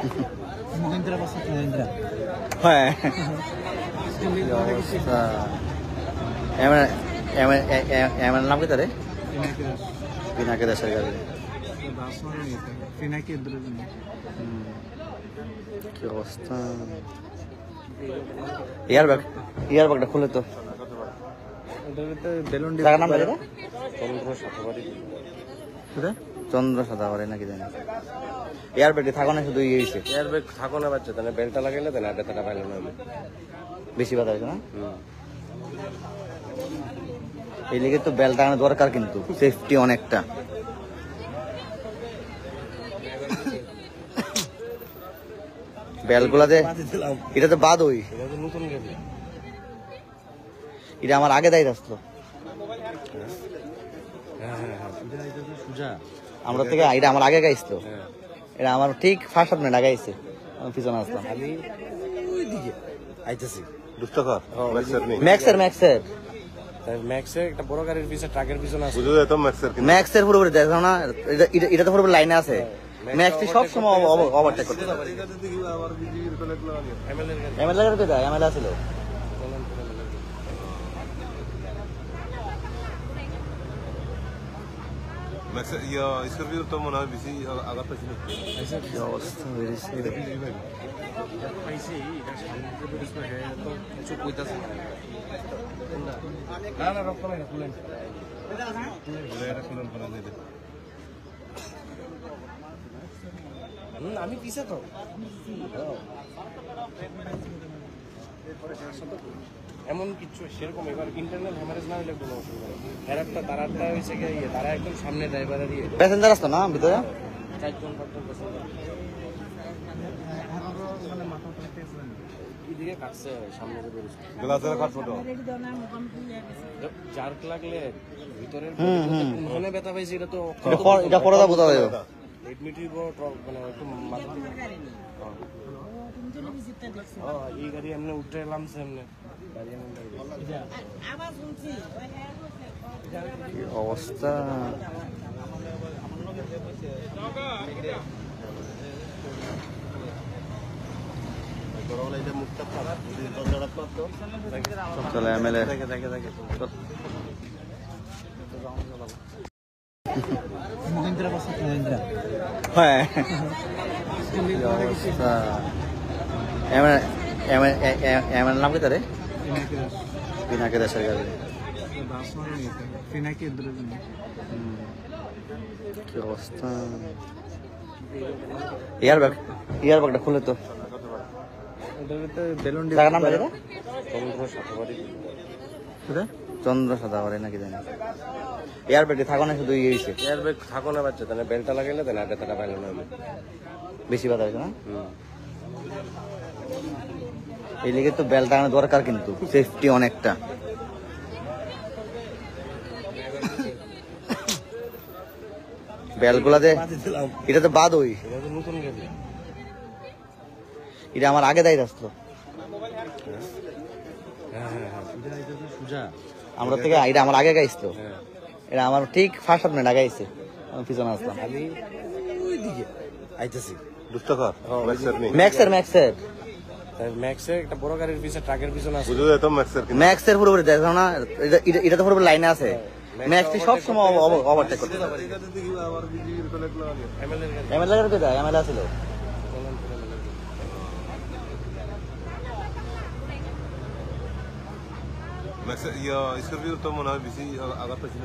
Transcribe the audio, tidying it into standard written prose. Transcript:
Mugindra basta Mugindra. হ্যাঁ এমন নাম কি তারে পিনাকে দেশের গাড়ি কি অবস্থা ইয়ার ব্যাগটা খুলে তো টাকার নাম এটা চন্দ্র সাদাবাড়ি নাকি জানি এয়ার ব্যাগটি থাকো না শুধু ইয়ে হয়েছে এয়ার ব্যাগ থাকো না বাচ্চা তাহলে বেলটা লাগাইলে তাহলে ব্যথাটা পাইলো না বেশি ব্যথা হয়েছে না এই লেগে তো বেল টাঙানো দরকার কিন্তু সেফটি অনেকটা বেলগুলাতে এটা তো বাদ ওই নতুন গেম এটা আমার আগে দায়িত্ব আসলো আমরা থেকে এটা আমার আগে গাইছিল এটা আমার ঠিক ফার্স্ট আপনার লাগাইছে আমি পিছনে আসলাম আমি ওই দিকে আইতেছি দুষ্টকর ম্যাক্সের ম্যাক্সের একটা বড় গাড়ির পিছনে ট্রাকের পিছনে আছে বুঝে যেত ম্যাক্সের পুরোপুরি দেখো না এটা তো পুরোপুরি লাইনে আছে ম্যাক্সটি সব সময় ওভারটেক করতে পারে এমএলএ এর কোথায় এমএলএ ছিল স্করপিও তো মনে হয় বেশি আঘাত পাইছিল কি অবস্থা বেরিয়েছে আমি পিছে তো এমন কিছু সেরকম এবার ইন্টারনাল হ্যামারেজ না হলে কোনো অসুবিধা নেই একটা তারাটা হয়েছে গিয়ে তারা একদম সামনে ড্রাইভারের দিয়ে প্যাসেঞ্জার আসতো না ভিতরে 4 জন 5 জন প্যাসেঞ্জার কি দিকে কাটছে সামনে গ্লাসের কাট ফটো চার্ক লাগলে ভিতরের মনে ব্যথা পাইছে এটা তো এটা পড়া বোঝা যায় এডমিট হইব মানে একটু মাথা এই গাড়ি এমনি উঠে এলাম সামনে কি অবস্থা চলে এমএলএ Mugindra basta Mugindra. হ্যাঁ এমন নাম কি তারে পিনাকে দেশের গাড়ি কি অবস্থা ইয়ার ব্যাগটা খুলে তো টাকার নাম এটা চন্দ্র সাদাবাড়ি নাকি জানি এয়ার ব্যাগটি থাকো না শুধু ইয়ে হয়েছে এয়ার ব্যাগ থাকো না বাচ্চা তাহলে বেলটা লাগাইলে তাহলে ব্যথাটা পাইলো না বেশি ব্যথা হয়েছে না এই লেগে তো বেল টাঙানো দরকার কিন্তু সেফটি অনেকটা বেলগুলাতে এটা তো বাদ ওই নতুন গেম এটা আমার আগে দায়িত্ব আসলো আমরা থেকে এটা আমার আগে গাইছিল এটা আমার ঠিক ফার্স্ট আপনার লাগাইছে আমি পিছনে আসলাম আমি ওই দিকে আইতেছি দুষ্টকর ম্যাক্সের ম্যাক্সের একটা বড় গাড়ির পিছনে ট্রাকের পিছনে আছে বুঝে যেত ম্যাক্সের পুরোপুরি দেখো না এটা তো পুরোপুরি লাইনে আছে ম্যাক্সটি সব সময় ওভারটেক করতে পারে এমএলএ এর কোথায় এমএলএ ছিল স্করপিও তো মনে হয় বেশি আঘাত পাইছিল